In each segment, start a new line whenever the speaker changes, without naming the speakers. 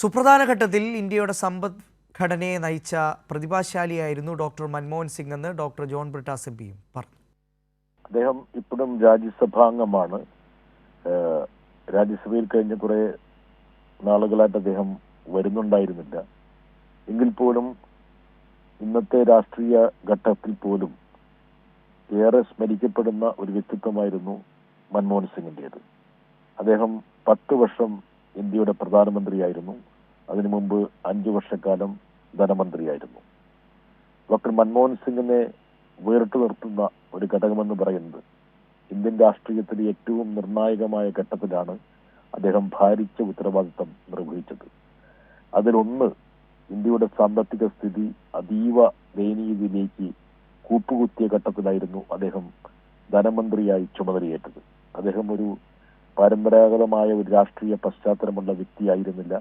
സുപ്രധാന ഘട്ടത്തിൽ ഇന്ത്യയുടെ സമ്പദ്ഘടനയെ നയിച്ച പ്രതിഭാശാലിയായിരുന്നു ഡോക്ടർ മൻമോഹൻ സിംഗ് എന്ന് ഡോക്ടർ ജോൺ ബ്രിട്ടാസ് എംപിയും പറഞ്ഞു.
അദ്ദേഹം ഇപ്പോഴും രാജ്യസഭാംഗമാണ്. രാജ്യസഭയിൽ കഴിഞ്ഞ കുറെ നാളുകളായിട്ട് അദ്ദേഹം വരുന്നുണ്ടായിരുന്നില്ല. എങ്കിൽ പോലും ഇന്നത്തെ രാഷ്ട്രീയ ഘട്ടത്തിൽ പോലും ഏറെ സ്മരിക്കപ്പെടുന്ന ഒരു വ്യക്തിത്വമായിരുന്നു മൻമോഹൻ സിംഗിൻ്റേത്. അദ്ദേഹം 10 വർഷം ഇന്ത്യയുടെ പ്രധാനമന്ത്രിയായിരുന്നു. അതിനു മുമ്പ് 5 വർഷക്കാലം ധനമന്ത്രിയായിരുന്നു. ഡോക്ടർ മൻമോഹൻ സിംഗിനെ വേറിട്ട് നിർത്തുന്ന ഒരു ഘടകമെന്ന് പറയുന്നത് ഇന്ത്യൻ രാഷ്ട്രീയത്തിലെ ഏറ്റവും നിർണായകമായ ഘട്ടത്തിലാണ് അദ്ദേഹം ഭാരിച്ച ഉത്തരവാദിത്തം നിർവഹിച്ചത്. അതിലൊന്ന്, ഇന്ത്യയുടെ സാമ്പത്തിക സ്ഥിതി അതീവ ദയനീയതയിലേക്ക് കൂപ്പുകുത്തിയ ഘട്ടത്തിലായിരുന്നു അദ്ദേഹം ധനമന്ത്രിയായി ചുമതലയേറ്റത്. അദ്ദേഹം ഒരു പരമ്പരാഗതമായ ഒരു രാഷ്ട്രീയ പശ്ചാത്തലമുള്ള വ്യക്തിയായിരുന്നില്ല.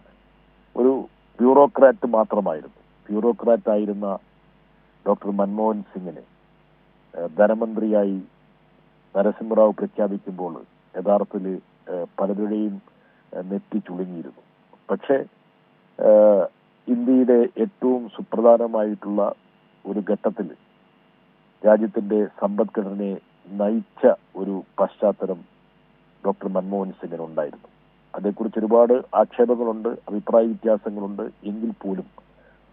ഒരു ബ്യൂറോക്രാറ്റ് മാത്രമായിരുന്നു. ബ്യൂറോക്രാറ്റ് ആയിരുന്ന ഡോക്ടർ മൻമോഹൻ സിംഗിനെ ധനമന്ത്രിയായി നരസിംഹറാവു പ്രഖ്യാപിക്കുമ്പോൾ യഥാർത്ഥത്തിൽ പലരുടെയും നെറ്റി ചുളുങ്ങിയിരുന്നു. പക്ഷേ ഇന്ത്യയുടെ ഏറ്റവും സുപ്രധാനമായിട്ടുള്ള ഒരു ഘട്ടത്തിൽ രാജ്യത്തിന്റെ സമ്പദ്ഘടനയെ നയിച്ച ഒരു പശ്ചാത്തലം ഡോക്ടർ മൻമോഹൻ സിംഗിനുണ്ടായിരുന്നു. അതേക്കുറിച്ച് ഒരുപാട് ആക്ഷേപങ്ങളുണ്ട്, അഭിപ്രായ വ്യത്യാസങ്ങളുണ്ട്. എങ്കിൽ പോലും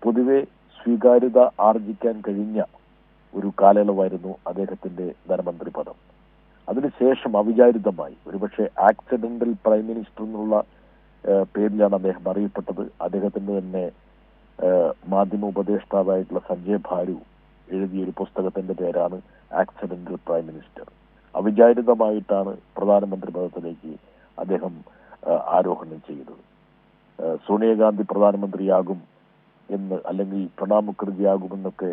പൊതുവെ സ്വീകാര്യത ആർജിക്കാൻ കഴിഞ്ഞ ഒരു കാലയളവായിരുന്നു അദ്ദേഹത്തിന്റെ ധനമന്ത്രി പദം. അതിനുശേഷം അവിചാരിതമായി, ഒരുപക്ഷെ ആക്സിഡന്റൽ പ്രൈം മിനിസ്റ്റർ എന്നുള്ള പേരിലാണ് അദ്ദേഹം അറിയപ്പെട്ടത്. അദ്ദേഹത്തിന്റെ തന്നെ മാധ്യമ ഉപദേഷ്ടാവായിട്ടുള്ള സഞ്ജയ് ഭാരു എഴുതിയ ഒരു പുസ്തകത്തിന്റെ പേരാണ് ആക്സിഡന്റൽ പ്രൈം മിനിസ്റ്റർ. അവിചാരിതമായിട്ടാണ് പ്രധാനമന്ത്രി പദത്തിലേക്ക് അദ്ദേഹം ആരോഹണം ചെയ്തത്. സോണിയാഗാന്ധി പ്രധാനമന്ത്രിയാകും എന്ന്, അല്ലെങ്കിൽ പ്രണബ് മുഖർജിയാകുമെന്നൊക്കെ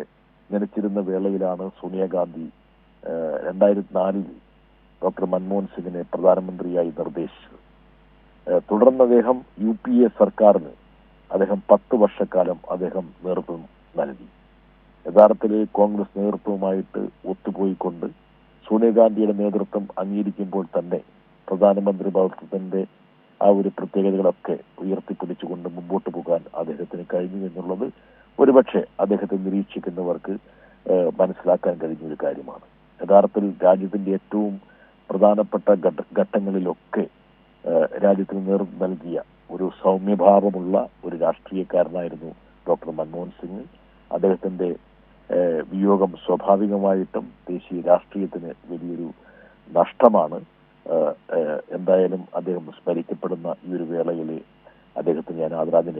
നനച്ചിരുന്ന വേളയിലാണ് സോണിയാഗാന്ധി 2004 ഡോക്ടർ മൻമോഹൻ സിംഗിനെ പ്രധാനമന്ത്രിയായി നിർദ്ദേശിച്ചത്. തുടർന്ന് അദ്ദേഹം UPA സർക്കാരിന് അദ്ദേഹം 10 വർഷക്കാലം അദ്ദേഹം നേതൃത്വം നൽകി. യഥാർത്ഥത്തിൽ കോൺഗ്രസ് നേതൃത്വവുമായിട്ട് ഒത്തുപോയിക്കൊണ്ട് സോണിയാഗാന്ധിയുടെ നേതൃത്വം അംഗീകരിക്കുമ്പോൾ തന്നെ പ്രധാനമന്ത്രി പദത്തിന്റെ ആ ഒരു പ്രത്യേകതകളൊക്കെ ഉയർത്തിപ്പിടിച്ചുകൊണ്ട് മുമ്പോട്ട് പോകാൻ അദ്ദേഹത്തിന് കഴിഞ്ഞു എന്നുള്ളത് ഒരുപക്ഷെ അദ്ദേഹത്തെ നിരീക്ഷിക്കുന്നവർക്ക് മനസ്സിലാക്കാൻ കഴിഞ്ഞൊരു കാര്യമാണ്. യഥാർത്ഥത്തിൽ രാജ്യത്തിന്റെ ഏറ്റവും പ്രധാനപ്പെട്ട ഘട്ടങ്ങളിലൊക്കെ രാജ്യത്തിന് നേതൃത്വം നൽകിയ ഒരു സൗമ്യഭാവമുള്ള ഒരു രാഷ്ട്രീയക്കാരനായിരുന്നു ഡോക്ടർ മൻമോഹൻ സിംഗ്. അദ്ദേഹത്തിന്റെ വിയോഗം സ്വാഭാവികമായിട്ടും ദേശീയ രാഷ്ട്രീയത്തിന് വലിയൊരു നഷ്ടമാണ്. എന്തായാലും അദ്ദേഹം സ്മരിക്കപ്പെടുന്ന ഈ ഒരു വേളയിൽ അദ്ദേഹത്തിന് ഞാൻ ആദരാഞ്ജലി